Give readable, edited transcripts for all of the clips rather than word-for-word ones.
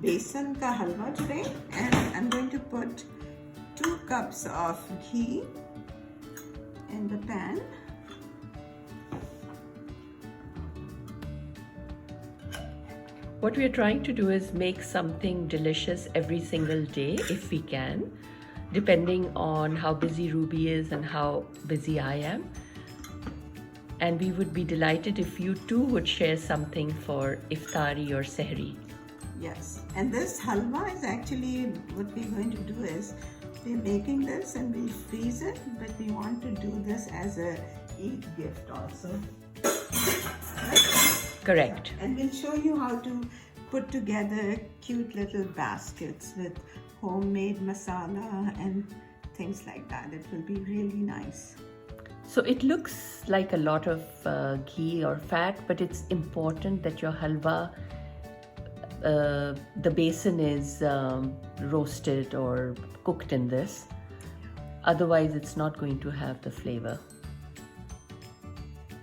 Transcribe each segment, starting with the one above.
besan ka halwa today, and I'm going to put 2 cups of ghee in the pan. What we are trying to do is make something delicious every single day if we can, depending on how busy Ruby is and how busy I am. And we would be delighted if you too would share something for iftari or sehri. Yes, and this halwa is actually, what we're going to do is we're making this and we freeze it, but we want to do this as a Eid gift also. Correct. And we'll show you how to put together cute little baskets with homemade masala and things like that. It will be really nice. So it looks like a lot of ghee or fat, but it's important that your halwa, the besan is roasted or cooked in this. Otherwise, it's not going to have the flavor.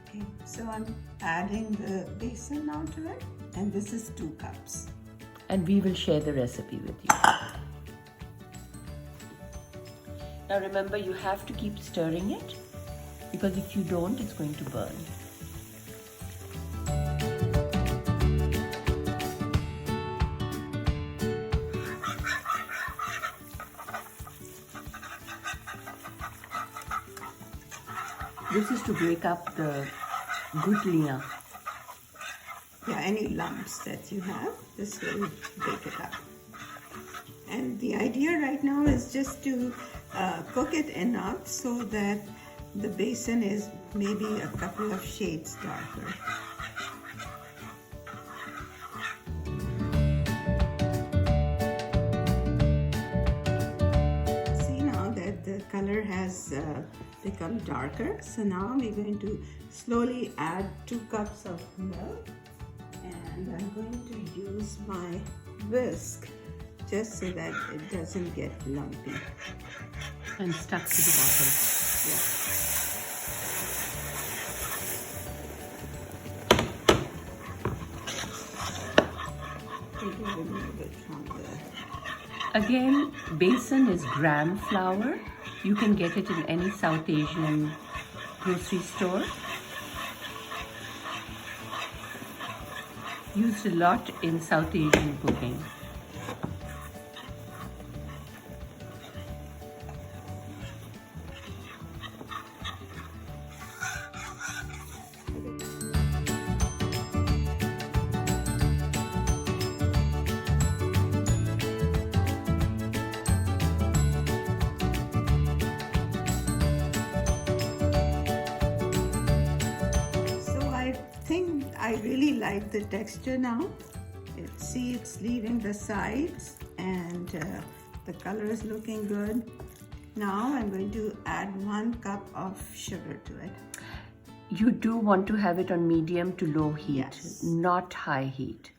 Okay, so I'm adding the besan now to it, and this is 2 cups. And we will share the recipe with you. Now remember, you have to keep stirring it, because if you don't, it's going to burn. This is to break up the gutliyan. Yeah, any lumps that you have, this will break it up. And the idea right now is just to cook it enough so that the besan is maybe a couple of shades darker. See now that the color has become darker, so now we're going to slowly add 2 cups of milk, and I'm going to use my whisk just so that it doesn't get lumpy And stuck to the bottom. Yeah. Again, besan is gram flour. You can get it in any South Asian grocery store. Used a lot in South Asian cooking. I really like the texture now. See, it's leaving the sides, and the color is looking good. Now I'm going to add 1 cup of sugar to it. You do want to have it on medium to low heat, yes, not high heat.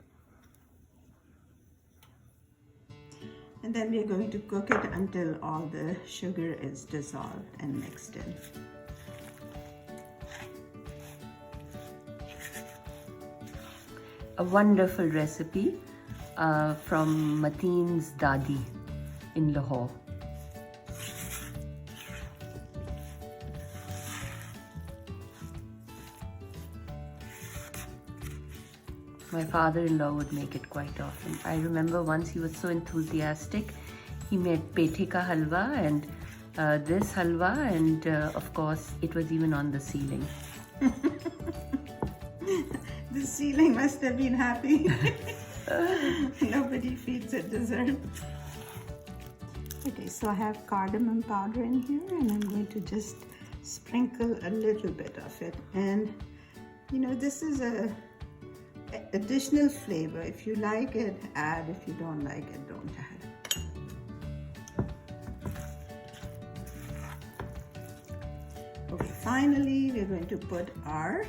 And then we're going to cook it until all the sugar is dissolved and mixed in. A wonderful recipe from Mateen's Dadi in Lahore. My father-in-law would make it quite often. I remember once he was so enthusiastic, he made pethe ka halwa and this halwa, and of course it was even on the ceiling. The ceiling must have been happy. Nobody feeds it dessert. Okay, so I have cardamom powder in here, and I'm going to just sprinkle a little bit of it. And you know, this is a additional flavor. If you like it, add. If you don't like it, don't add. Okay, finally we're going to put our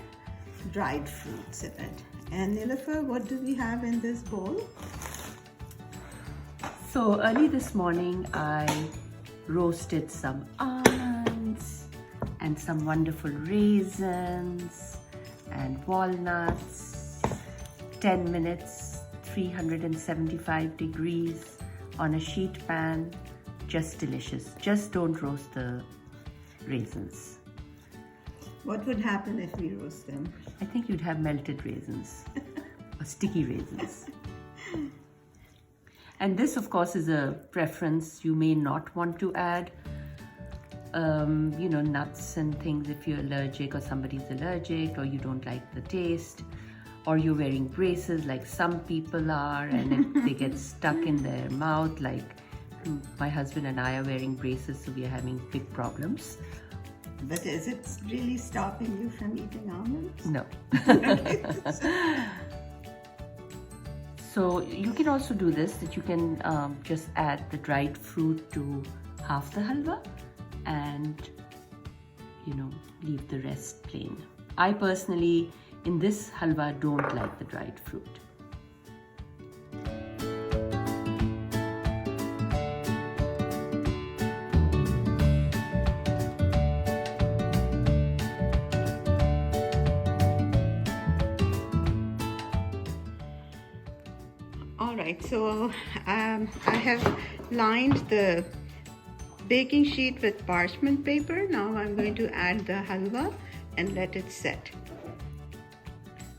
dried fruits in it. And Nilofer, what do we have in this bowl? So early this morning I roasted some almonds and some wonderful raisins and walnuts. 10 minutes 375 degrees on a sheet pan. Just delicious. Just don't roast the raisins. What would happen if we roast them? I think you'd have melted raisins or sticky raisins. And this, of course, is a preference. You may not want to add, nuts and things if you're allergic or somebody's allergic or you don't like the taste, or you're wearing braces like some people are and if they get stuck in their mouth, like my husband and I are wearing braces, so we are having big problems. But is it really stopping you from eating almonds? No. So you can also do this, that you can just add the dried fruit to half the halwa and leave the rest plain. I personally, in this halwa, don't like the dried fruit. Alright, so I have lined the baking sheet with parchment paper. Now I'm going to add the halwa and let it set.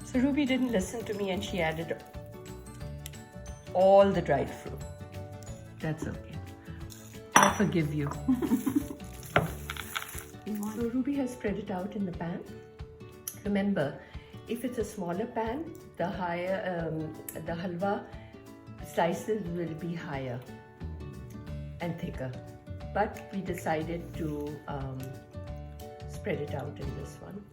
So Ruby didn't listen to me and she added all the dried fruit. That's okay. I forgive you. So Ruby has spread it out in the pan. Remember, if it's a smaller pan, the higher the halwa slices will be higher and thicker. But we decided to spread it out in this one.